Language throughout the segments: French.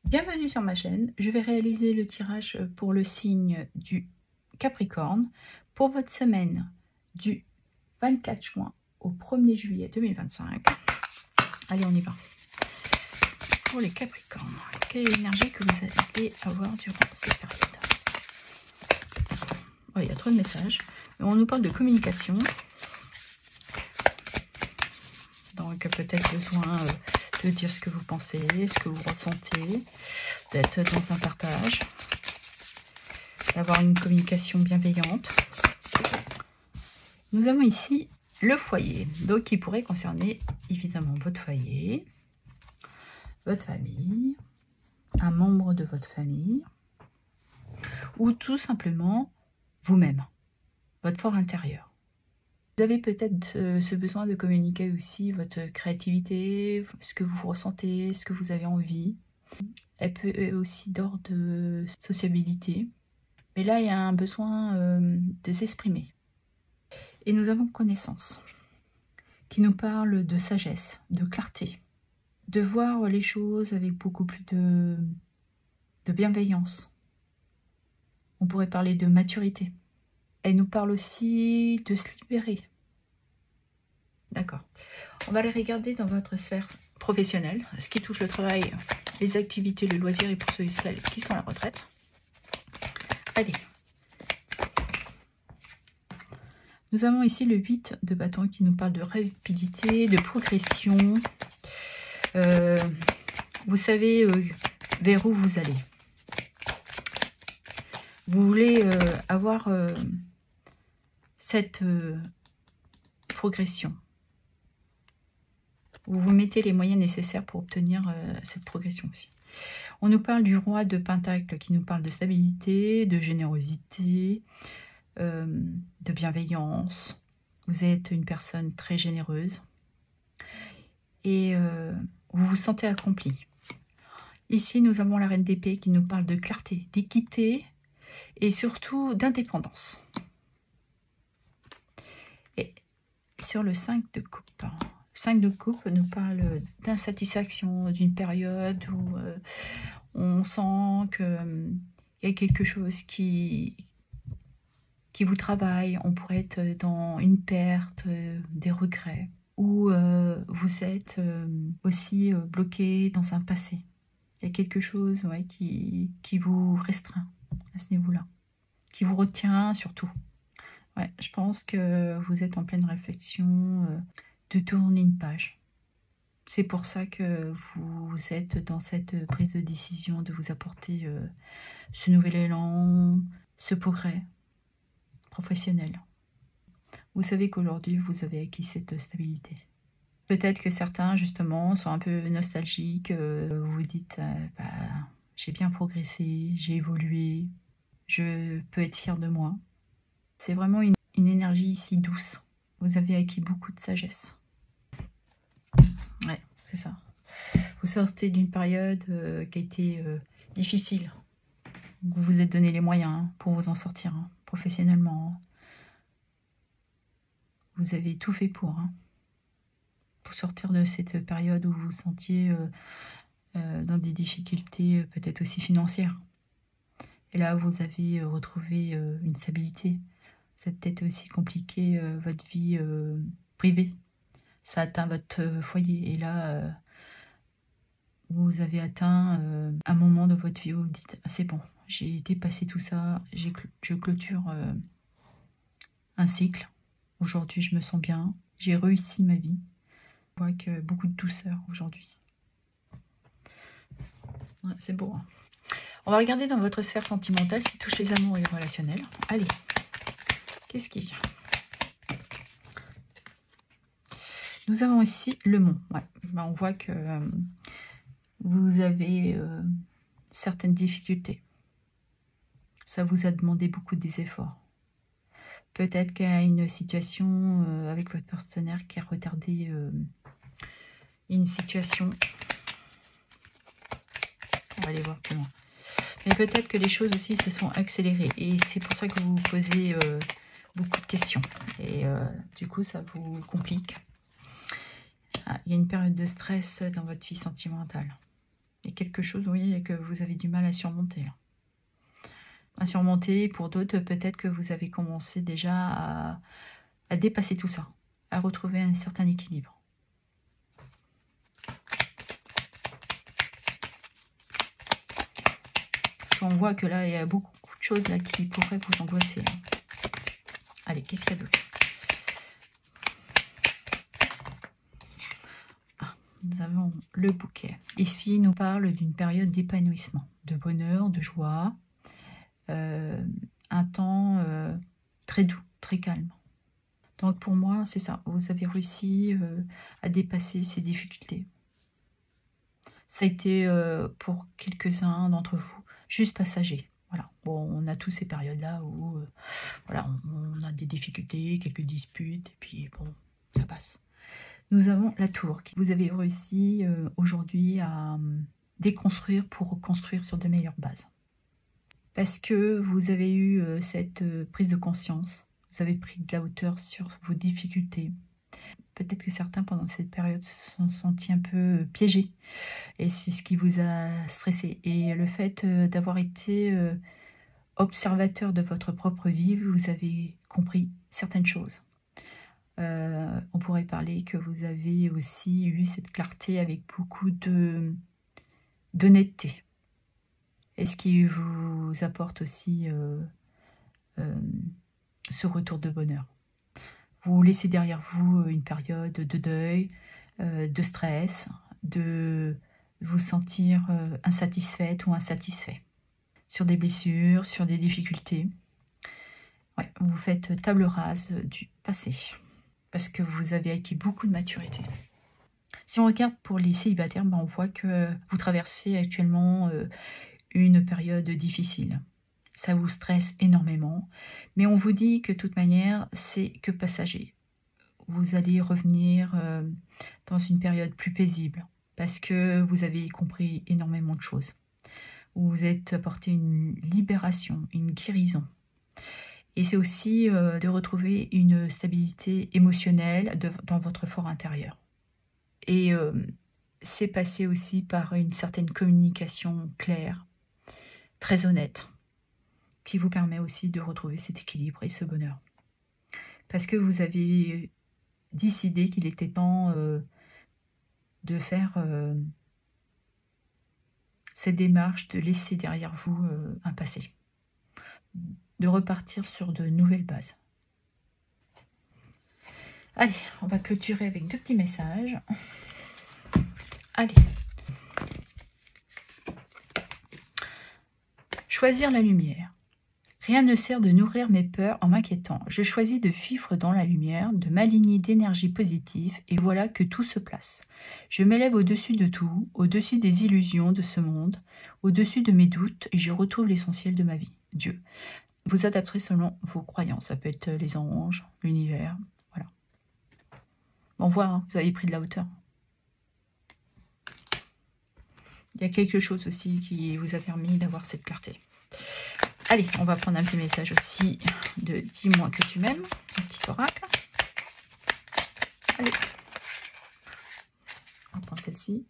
Bienvenue sur ma chaîne. Je vais réaliser le tirage pour le signe du Capricorne pour votre semaine du 24 juin au 1er juillet 2025. Allez, on y va. Pour les Capricornes, quelle est l'énergie que vous allez avoir durant cette période? Oh, il y a trop de messages. On nous parle de communication. Donc peut-être besoin de dire ce que vous pensez, ce que vous ressentez, d'être dans un partage, d'avoir une communication bienveillante. Nous avons ici le foyer, donc qui pourrait concerner évidemment votre foyer, votre famille, un membre de votre famille, ou tout simplement vous-même, votre fort intérieur. Vous avez peut-être ce besoin de communiquer aussi votre créativité, ce que vous ressentez, ce que vous avez envie. Elle peut aussi d'ordre de sociabilité. Mais là, il y a un besoin de s'exprimer. Et nous avons connaissance, qui nous parle de sagesse, de clarté, de voir les choses avec beaucoup plus de bienveillance. On pourrait parler de maturité. Elle nous parle aussi de se libérer. D'accord. On va aller regarder dans votre sphère professionnelle, ce qui touche le travail, les activités, le loisir et pour ceux et celles qui sont à la retraite. Allez. Nous avons ici le 8 de bâton qui nous parle de rapidité, de progression. Vous savez vers où vous allez. Vous voulez avoir cette progression. Vous vous mettez les moyens nécessaires pour obtenir cette progression aussi. On nous parle du roi de Pentacle qui nous parle de stabilité, de générosité, de bienveillance. Vous êtes une personne très généreuse et vous vous sentez accompli. Ici, nous avons la reine d'épée qui nous parle de clarté, d'équité et surtout d'indépendance. Et sur le 5 de coupe, 5 de coupe nous parle d'insatisfaction, d'une période où on sent qu'il y a quelque chose qui vous travaille. On pourrait être dans une perte, des regrets, ou vous êtes aussi bloqué dans un passé. Il y a quelque chose qui vous restreint à ce niveau-là, qui vous retient surtout. Ouais, je pense que vous êtes en pleine réflexion de tourner une page. C'est pour ça que vous êtes dans cette prise de décision de vous apporter ce nouvel élan, ce progrès professionnel. Vous savez qu'aujourd'hui, vous avez acquis cette stabilité. Peut-être que certains, justement, sont un peu nostalgiques. Vous vous dites, j'ai bien progressé, j'ai évolué, je peux être fière de moi. C'est vraiment une énergie ici douce. Vous avez acquis beaucoup de sagesse. Ouais, c'est ça. Vous sortez d'une période qui a été difficile. Vous vous êtes donné les moyens pour vous en sortir, professionnellement. Vous avez tout fait pour sortir de cette période où vous vous sentiez dans des difficultés peut-être aussi financières. Et là, vous avez retrouvé une stabilité. C'est peut-être aussi compliqué votre vie privée. Ça atteint votre foyer. Et là, vous avez atteint un moment de votre vie où vous dites « c'est bon, j'ai dépassé tout ça, je clôture un cycle. Aujourd'hui, je me sens bien, j'ai réussi ma vie. » Je vois que beaucoup de douceur aujourd'hui. Ouais, c'est beau. On va regarder dans votre sphère sentimentale ce qui touche les amours et les relationnels. Allez, qu'est-ce qu'il y a? Nous avons ici le mont. Ouais. On voit que vous avez certaines difficultés. Ça vous a demandé beaucoup des efforts. Peut-être qu'il y a une situation avec votre partenaire qui a retardé une situation. On va aller voir plus loin. Mais peut-être que les choses aussi se sont accélérées. Et c'est pour ça que vous vous posez beaucoup de questions. Et du coup, ça vous complique. Ah, il y a une période de stress dans votre vie sentimentale. Et y a quelque chose, oui, que vous avez du mal à surmonter. Là. À surmonter, pour d'autres, peut-être que vous avez commencé déjà à dépasser tout ça, à retrouver un certain équilibre. Parce qu'on voit que là, il y a beaucoup de choses là qui pourraient vous angoisser. Là. Allez, qu'est-ce qu'il y a d'autre? Nous avons le bouquet. Ici, il nous parle d'une période d'épanouissement, de bonheur, de joie. Un temps très doux, très calme. Donc pour moi, c'est ça. Vous avez réussi à dépasser ces difficultés. Ça a été pour quelques-uns d'entre vous juste passager. Voilà. Bon, on a tous ces périodes-là où voilà, on a des difficultés, quelques disputes, et puis bon, ça passe. Nous avons la tour. Vous avez réussi aujourd'hui à déconstruire pour reconstruire sur de meilleures bases. Parce que vous avez eu cette prise de conscience. Vous avez pris de la hauteur sur vos difficultés. Peut-être que certains, pendant cette période, se sont sentis un peu piégés. Et c'est ce qui vous a stressé. Et le fait d'avoir été observateur de votre propre vie, vous avez compris certaines choses. On pourrait parler que vous avez aussi eu cette clarté avec beaucoup d'honnêteté. Et ce qui vous apporte aussi ce retour de bonheur. Vous laissez derrière vous une période de deuil, de stress, de vous sentir insatisfaite ou insatisfait. Sur des blessures, sur des difficultés. Ouais, vous faites table rase du passé. Parce que vous avez acquis beaucoup de maturité. Si on regarde pour les célibataires, ben on voit que vous traversez actuellement une période difficile. Ça vous stresse énormément. Mais on vous dit que de toute manière, c'est que passager. Vous allez revenir dans une période plus paisible. Parce que vous avez compris énormément de choses. Vous vous êtes apporté une libération, une guérison. Et c'est aussi de retrouver une stabilité émotionnelle dans votre fort intérieur. Et c'est passé aussi par une certaine communication claire, très honnête, qui vous permet aussi de retrouver cet équilibre et ce bonheur. Parce que vous avez décidé qu'il était temps de faire cette démarche, de laisser derrière vous un passé. De repartir sur de nouvelles bases. Allez, on va clôturer avec 2 petits messages. Allez. Choisir la lumière. Rien ne sert de nourrir mes peurs en m'inquiétant. Je choisis de vivre dans la lumière, de m'aligner d'énergie positive, et voilà que tout se place. Je m'élève au-dessus de tout, au-dessus des illusions de ce monde, au-dessus de mes doutes, et je retrouve l'essentiel de ma vie, Dieu. Vous adapterez selon vos croyances. Ça peut être les anges, l'univers, voilà. On voit, hein, vous avez pris de la hauteur. Il y a quelque chose aussi qui vous a permis d'avoir cette clarté. Allez, on va prendre un petit message aussi de « Dis-moi que tu m'aimes », un petit oracle. Allez, on va prendre celle-ci.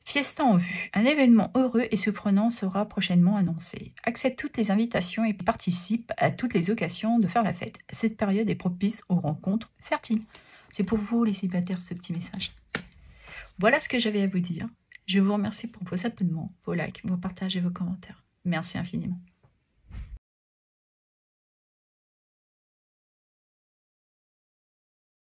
Fiesta en vue. Un événement heureux et surprenant sera prochainement annoncé. Accepte toutes les invitations et participe à toutes les occasions de faire la fête. Cette période est propice aux rencontres fertiles. C'est pour vous les célibataires ce petit message. Voilà ce que j'avais à vous dire. Je vous remercie pour vos abonnements, vos likes, vos partages et vos commentaires. Merci infiniment.